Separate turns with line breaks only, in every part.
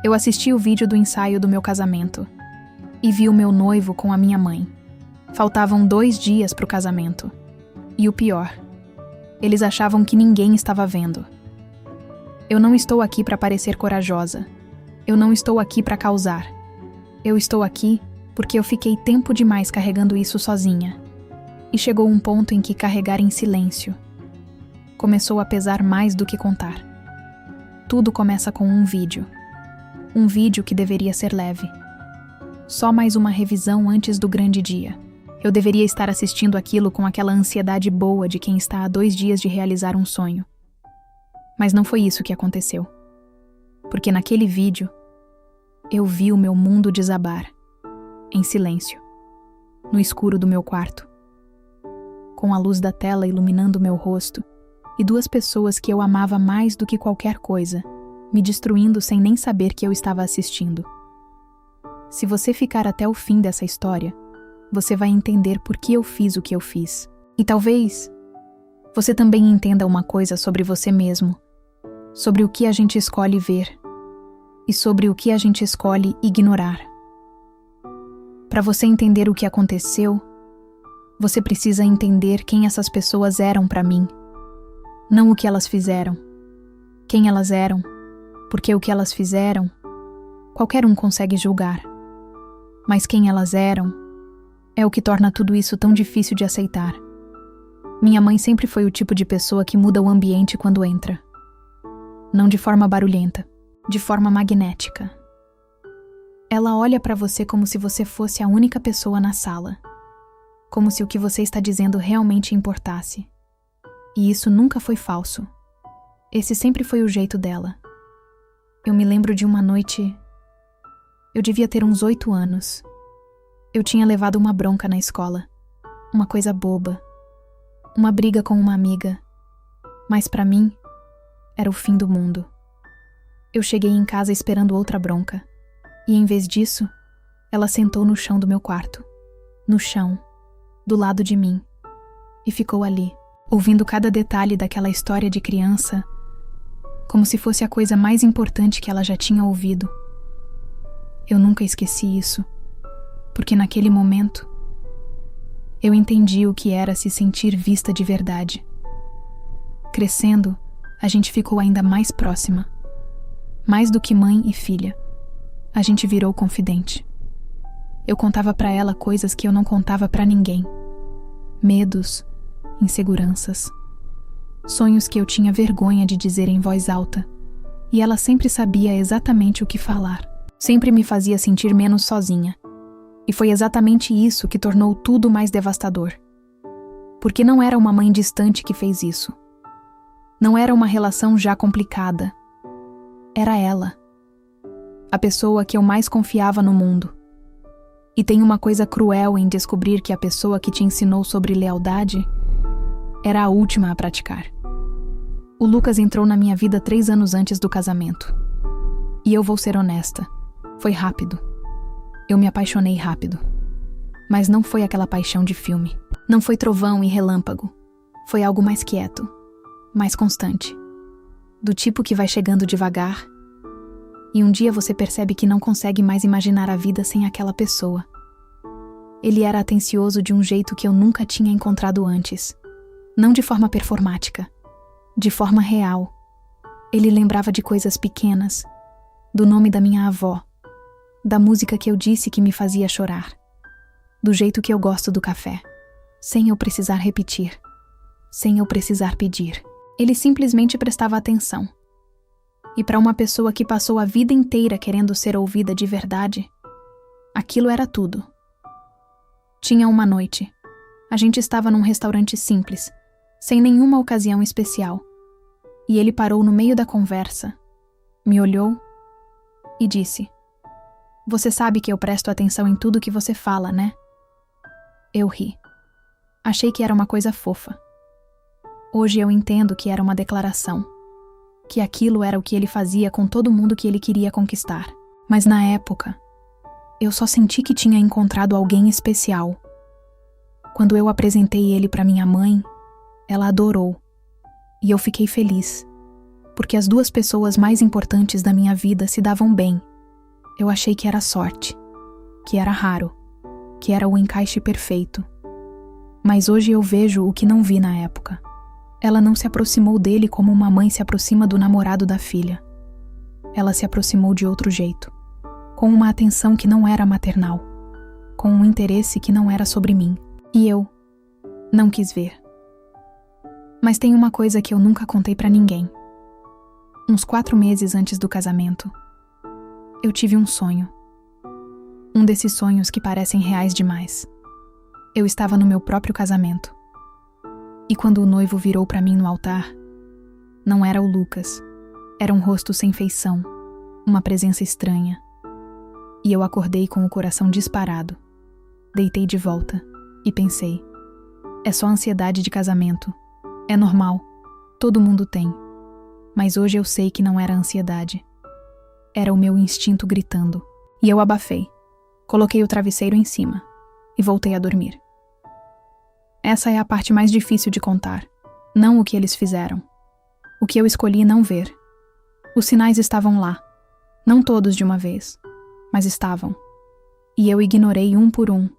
Eu assisti o vídeo do ensaio do meu casamento e vi o meu noivo com a minha mãe. Faltavam 2 dias para o casamento. E o pior, eles achavam que ninguém estava vendo. Eu não estou aqui para parecer corajosa. Eu não estou aqui para causar. Eu estou aqui porque eu fiquei tempo demais carregando isso sozinha. E chegou um ponto em que carregar em silêncio começou a pesar mais do que contar. Tudo começa com um vídeo. Um vídeo que deveria ser leve. Só mais uma revisão antes do grande dia. Eu deveria estar assistindo aquilo com aquela ansiedade boa de quem está há 2 dias de realizar um sonho. Mas não foi isso que aconteceu. Porque naquele vídeo, eu vi o meu mundo desabar. Em silêncio. No escuro do meu quarto. Com a luz da tela iluminando meu rosto. E 2 pessoas que eu amava mais do que qualquer coisa, me destruindo sem nem saber que eu estava assistindo. Se você ficar até o fim dessa história, você vai entender por que eu fiz o que eu fiz. E talvez você também entenda uma coisa sobre você mesmo, sobre o que a gente escolhe ver e sobre o que a gente escolhe ignorar. Para você entender o que aconteceu, você precisa entender quem essas pessoas eram para mim. Não o que elas fizeram. Quem elas eram, porque o que elas fizeram, qualquer um consegue julgar. Mas quem elas eram é o que torna tudo isso tão difícil de aceitar. Minha mãe sempre foi o tipo de pessoa que muda o ambiente quando entra. Não de forma barulhenta, de forma magnética. Ela olha para você como se você fosse a única pessoa na sala. Como se o que você está dizendo realmente importasse. E isso nunca foi falso. Esse sempre foi o jeito dela. Eu me lembro de uma noite... Eu devia ter uns 8 anos. Eu tinha levado uma bronca na escola. Uma coisa boba. Uma briga com uma amiga. Mas pra mim, era o fim do mundo. Eu cheguei em casa esperando outra bronca. E em vez disso, ela sentou no chão do meu quarto. No chão. Do lado de mim. E ficou ali, ouvindo cada detalhe daquela história de criança, como se fosse a coisa mais importante que ela já tinha ouvido. Eu nunca esqueci isso, porque naquele momento, eu entendi o que era se sentir vista de verdade. Crescendo, a gente ficou ainda mais próxima. Mais do que mãe e filha. A gente virou confidente. Eu contava pra ela coisas que eu não contava pra ninguém. Medos, inseguranças, sonhos que eu tinha vergonha de dizer em voz alta, e ela sempre sabia exatamente o que falar. Sempre me fazia sentir menos sozinha. E foi exatamente isso que tornou tudo mais devastador. Porque não era uma mãe distante que fez isso. Não era uma relação já complicada. Era ela. A pessoa que eu mais confiava no mundo. E tem uma coisa cruel em descobrir que a pessoa que te ensinou sobre lealdade era a última a praticar. O Lucas entrou na minha vida 3 anos antes do casamento. E eu vou ser honesta. Foi rápido. Eu me apaixonei rápido. Mas não foi aquela paixão de filme. Não foi trovão e relâmpago. Foi algo mais quieto. Mais constante. Do tipo que vai chegando devagar. E um dia você percebe que não consegue mais imaginar a vida sem aquela pessoa. Ele era atencioso de um jeito que eu nunca tinha encontrado antes. Não de forma performática. De forma real. Ele lembrava de coisas pequenas. Do nome da minha avó. Da música que eu disse que me fazia chorar. Do jeito que eu gosto do café. Sem eu precisar repetir. Sem eu precisar pedir. Ele simplesmente prestava atenção. E para uma pessoa que passou a vida inteira querendo ser ouvida de verdade, aquilo era tudo. Tinha uma noite. A gente estava num restaurante simples, sem nenhuma ocasião especial. E ele parou no meio da conversa, me olhou e disse: "Você sabe que eu presto atenção em tudo que você fala, né?" Eu ri. Achei que era uma coisa fofa. Hoje eu entendo que era uma declaração. Que aquilo era o que ele fazia com todo mundo que ele queria conquistar. Mas na época, eu só senti que tinha encontrado alguém especial. Quando eu apresentei ele para minha mãe, ela adorou. E eu fiquei feliz, porque as 2 pessoas mais importantes da minha vida se davam bem, Eu achei que era sorte, que era raro, que era o encaixe perfeito. Mas hoje eu vejo o que não vi na época. Ela não se aproximou dele como uma mãe se aproxima do namorado da filha. Ela se aproximou de outro jeito, com uma atenção que não era maternal, com um interesse que não era sobre mim. E eu não quis ver. Mas tem uma coisa que eu nunca contei pra ninguém. Uns 4 meses antes do casamento, eu tive um sonho. Um desses sonhos que parecem reais demais. Eu estava no meu próprio casamento. E quando o noivo virou pra mim no altar, não era o Lucas. Era um rosto sem feição, uma presença estranha. E eu acordei com o coração disparado. Deitei de volta e pensei: é só ansiedade de casamento. É normal. Todo mundo tem. Mas hoje eu sei que não era ansiedade. Era o meu instinto gritando. E eu abafei. Coloquei o travesseiro em cima e voltei a dormir. Essa é a parte mais difícil de contar. Não o que eles fizeram. O que eu escolhi não ver. Os sinais estavam lá. Não todos de uma vez, mas estavam. E eu ignorei um por um,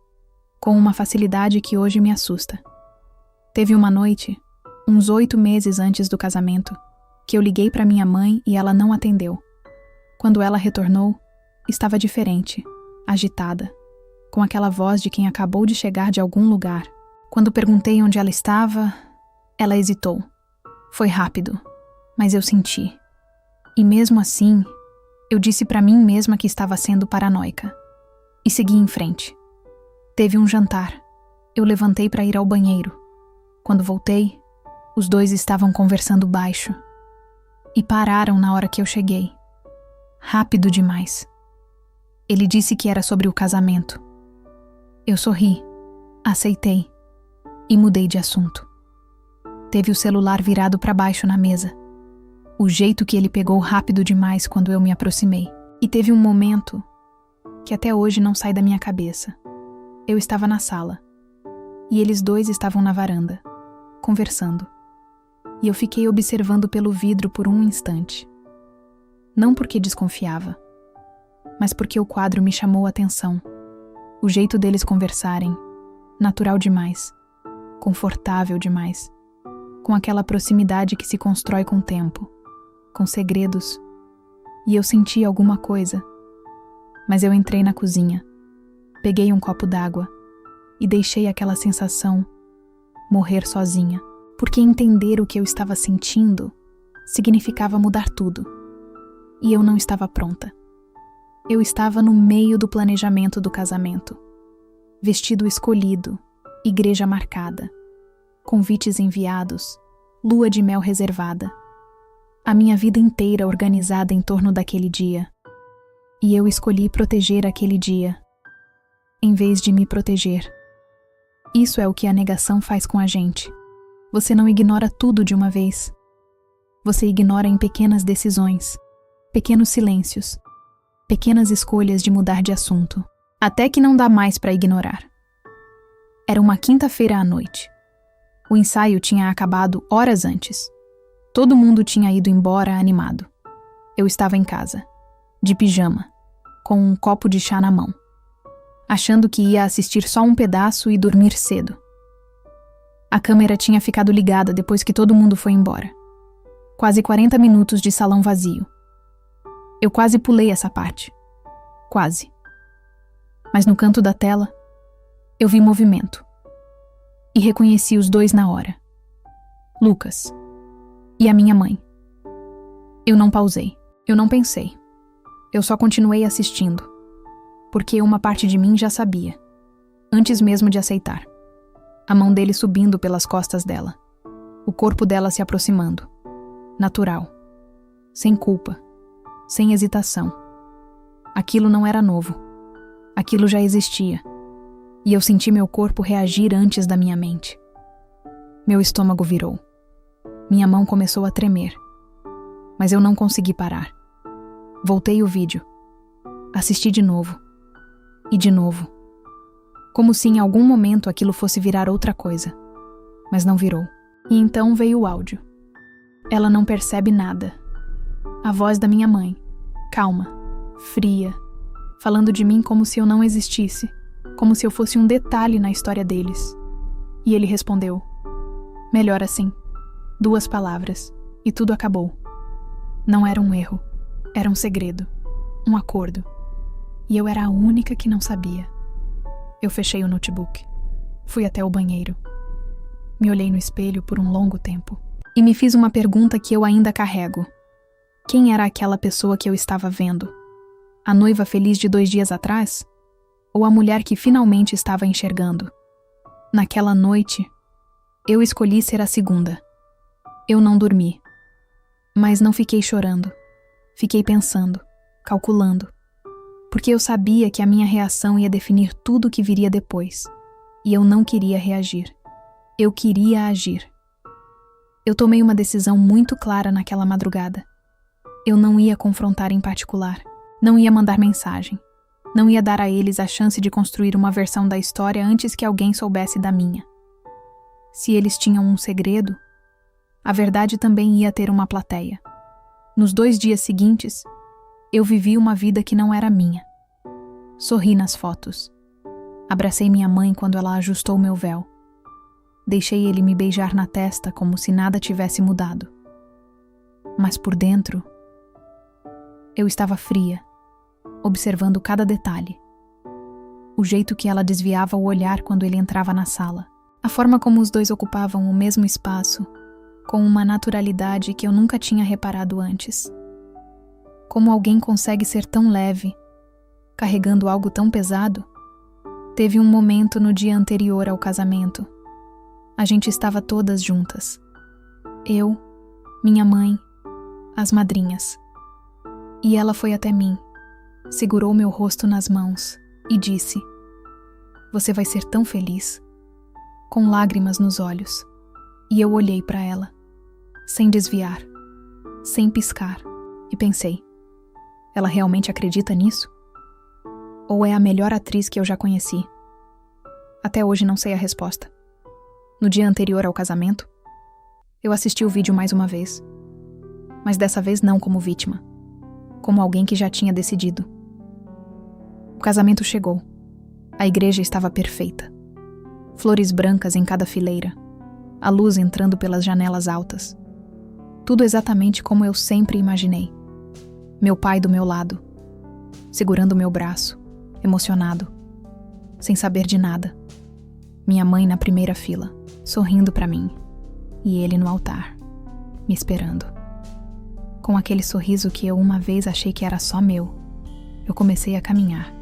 com uma facilidade que hoje me assusta. Teve uma noite, uns 8 meses antes do casamento, que eu liguei para minha mãe e ela não atendeu. Quando ela retornou, estava diferente, agitada, com aquela voz de quem acabou de chegar de algum lugar. Quando perguntei onde ela estava, ela hesitou. Foi rápido, mas eu senti. E mesmo assim, eu disse para mim mesma que estava sendo paranoica. E segui em frente. Teve um jantar. Eu levantei para ir ao banheiro. Quando voltei, os dois estavam conversando baixo. E pararam na hora que eu cheguei. Rápido demais. Ele disse que era sobre o casamento. Eu sorri, aceitei e mudei de assunto. Teve o celular virado para baixo na mesa. O jeito que ele pegou rápido demais quando eu me aproximei. E teve um momento que até hoje não sai da minha cabeça. Eu estava na sala e eles dois estavam na varanda, conversando. E eu fiquei observando pelo vidro por um instante. Não porque desconfiava, mas porque o quadro me chamou a atenção. O jeito deles conversarem, natural demais, confortável demais, com aquela proximidade que se constrói com o tempo, com segredos. E eu senti alguma coisa. Mas eu entrei na cozinha, peguei um copo d'água e deixei aquela sensação morrer sozinha, porque entender o que eu estava sentindo significava mudar tudo. E eu não estava pronta. Eu estava no meio do planejamento do casamento. Vestido escolhido, igreja marcada, convites enviados, lua de mel reservada. A minha vida inteira organizada em torno daquele dia. E eu escolhi proteger aquele dia, em vez de me proteger. Isso é o que a negação faz com a gente. Você não ignora tudo de uma vez. Você ignora em pequenas decisões, pequenos silêncios, pequenas escolhas de mudar de assunto, até que não dá mais para ignorar. Era uma quinta-feira à noite. O ensaio tinha acabado horas antes. Todo mundo tinha ido embora animado. Eu estava em casa, de pijama, com um copo de chá na mão, achando que ia assistir só um pedaço e dormir cedo. A câmera tinha ficado ligada depois que todo mundo foi embora. Quase 40 minutos de salão vazio. Eu quase pulei essa parte. Quase. Mas no canto da tela, eu vi movimento. E reconheci os dois na hora. Lucas. E a minha mãe. Eu não pausei. Eu não pensei. Eu só continuei assistindo. Porque uma parte de mim já sabia. Antes mesmo de aceitar. A mão dele subindo pelas costas dela. O corpo dela se aproximando. Natural. Sem culpa. Sem hesitação. Aquilo não era novo. Aquilo já existia. E eu senti meu corpo reagir antes da minha mente. Meu estômago virou. Minha mão começou a tremer. Mas eu não consegui parar. Voltei o vídeo. Assisti de novo. E de novo. Como se em algum momento aquilo fosse virar outra coisa. Mas não virou. E então veio o áudio. Ela não percebe nada. A voz da minha mãe. Calma. Fria. falando de mim como se eu não existisse, como se eu fosse um detalhe na história deles. E ele respondeu: melhor assim. 2 palavras, e tudo acabou. Não era um erro, era um segredo, um acordo. E eu era a única que não sabia. Eu fechei o notebook. Fui até o banheiro. Me olhei no espelho por um longo tempo. E me fiz uma pergunta que eu ainda carrego. Quem era aquela pessoa que eu estava vendo? A noiva feliz de 2 dias atrás? Ou a mulher que finalmente estava enxergando? Naquela noite, eu escolhi ser a segunda. Eu não dormi. Mas não fiquei chorando. Fiquei pensando, calculando. Porque eu sabia que a minha reação ia definir tudo o que viria depois. E eu não queria reagir. Eu queria agir. Eu tomei uma decisão muito clara naquela madrugada. Eu não ia confrontar em particular. Não ia mandar mensagem. Não ia dar a eles a chance de construir uma versão da história antes que alguém soubesse da minha. Se eles tinham um segredo, a verdade também ia ter uma plateia. Nos 2 dias seguintes, eu vivi uma vida que não era minha. Sorri nas fotos. Abracei minha mãe quando ela ajustou meu véu. Deixei ele me beijar na testa como se nada tivesse mudado. Mas por dentro, eu estava fria, observando cada detalhe. O jeito que ela desviava o olhar quando ele entrava na sala. A forma como os dois ocupavam o mesmo espaço, com uma naturalidade que eu nunca tinha reparado antes. Como alguém consegue ser tão leve, carregando algo tão pesado? Teve um momento no dia anterior ao casamento. A gente estava todas juntas. Eu, minha mãe, as madrinhas. E ela foi até mim, segurou meu rosto nas mãos e disse: "Você vai ser tão feliz", com lágrimas nos olhos. E eu olhei para ela, sem desviar, sem piscar, e pensei: ela realmente acredita nisso? Ou é a melhor atriz que eu já conheci? Até hoje não sei a resposta. No dia anterior ao casamento, eu assisti o vídeo mais uma vez. Mas dessa vez não como vítima, como alguém que já tinha decidido. O casamento chegou. A igreja estava perfeita. Flores brancas em cada fileira. A luz entrando pelas janelas altas. Tudo exatamente como eu sempre imaginei. Meu pai do meu lado, segurando meu braço, emocionado, sem saber de nada. Minha mãe na primeira fila, sorrindo para mim, e ele no altar, me esperando. Com aquele sorriso que eu uma vez achei que era só meu, eu comecei a caminhar.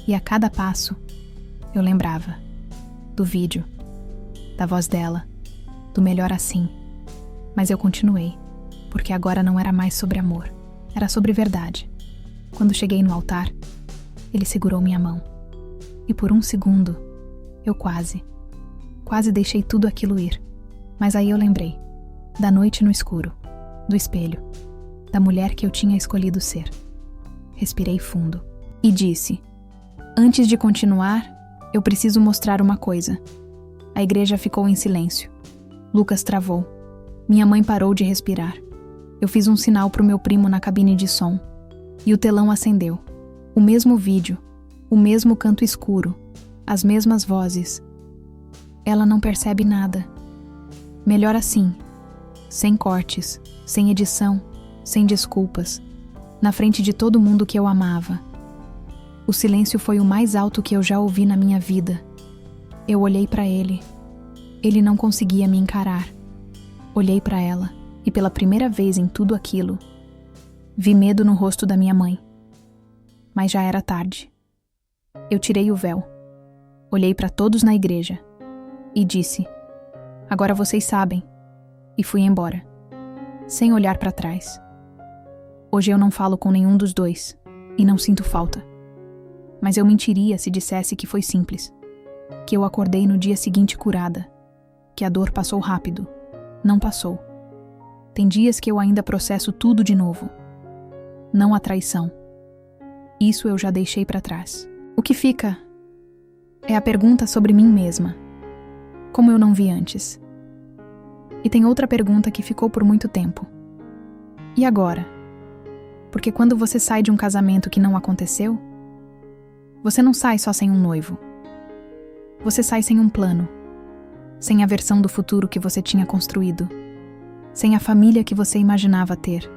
E a cada passo, eu lembrava do vídeo, da voz dela, do melhor assim. Mas eu continuei, porque agora não era mais sobre amor, era sobre verdade. Quando cheguei no altar, ele segurou minha mão. E por um segundo, eu quase deixei tudo aquilo ir. Mas aí eu lembrei da noite no escuro, do espelho, da mulher que eu tinha escolhido ser. Respirei fundo e disse: "Antes de continuar, eu preciso mostrar uma coisa." A igreja ficou em silêncio. Lucas travou. Minha mãe parou de respirar. Eu fiz um sinal pro meu primo na cabine de som. E o telão acendeu. O mesmo vídeo, o mesmo canto escuro, as mesmas vozes. Ela não percebe nada. Melhor assim. Sem cortes, sem edição, sem desculpas. Na frente de todo mundo que eu amava. O silêncio foi o mais alto que eu já ouvi na minha vida. Eu olhei para ele. Ele não conseguia me encarar. Olhei para ela e pela primeira vez em tudo aquilo, vi medo no rosto da minha mãe. Mas já era tarde. Eu tirei o véu. Olhei para todos na igreja e disse: "Agora vocês sabem." E fui embora, sem olhar para trás. Hoje eu não falo com nenhum dos dois e não sinto falta. Mas eu mentiria se dissesse que foi simples. Que eu acordei no dia seguinte curada. Que a dor passou rápido. Não passou. Tem dias que eu ainda processo tudo de novo. Não a traição. Isso eu já deixei para trás. O que fica é a pergunta sobre mim mesma. Como eu não vi antes? E tem outra pergunta que ficou por muito tempo. E agora? Porque quando você sai de um casamento que não aconteceu, Você não sai só sem um noivo. Você sai sem um plano, sem a versão do futuro que você tinha construído, sem a família que você imaginava ter.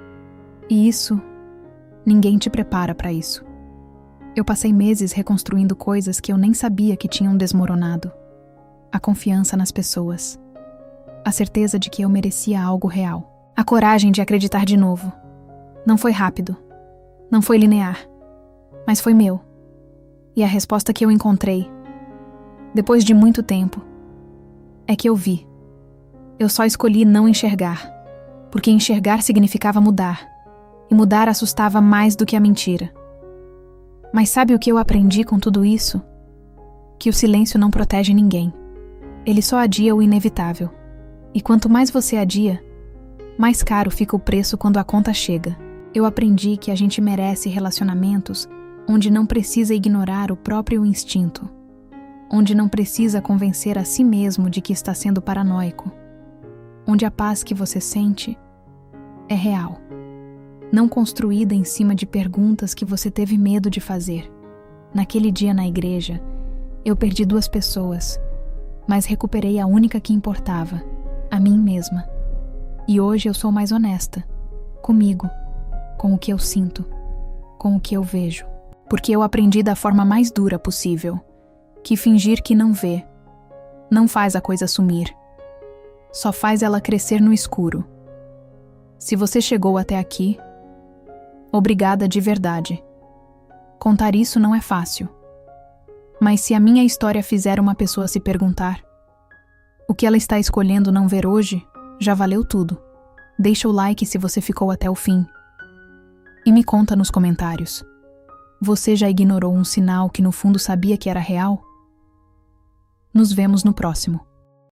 E isso, ninguém te prepara para isso. Eu passei meses reconstruindo coisas que eu nem sabia que tinham desmoronado. A confiança nas pessoas. A certeza de que eu merecia algo real. A coragem de acreditar de novo. Não foi rápido. Não foi linear. Mas foi meu. E a resposta que eu encontrei, depois de muito tempo, é que eu vi. Eu só escolhi não enxergar, porque enxergar significava mudar, e mudar assustava mais do que a mentira. Mas sabe o que eu aprendi com tudo isso? Que o silêncio não protege ninguém. Ele só adia o inevitável. E quanto mais você adia, mais caro fica o preço quando a conta chega. Eu aprendi que a gente merece relacionamentos onde não precisa ignorar o próprio instinto, onde não precisa convencer a si mesmo de que está sendo paranoico, onde a paz que você sente é real, não construída em cima de perguntas que você teve medo de fazer. Naquele dia na igreja, eu perdi 2 pessoas, mas recuperei a única que importava, a mim mesma. E hoje eu sou mais honesta, comigo, com o que eu sinto, com o que eu vejo. Porque eu aprendi da forma mais dura possível, que fingir que não vê não faz a coisa sumir, só faz ela crescer no escuro. Se você chegou até aqui, obrigada de verdade. Contar isso não é fácil. Mas se a minha história fizer uma pessoa se perguntar o que ela está escolhendo não ver hoje, já valeu tudo. Deixa o like se você ficou até o fim. E me conta nos comentários. Você já ignorou um sinal que no fundo sabia que era real? Nos vemos no próximo.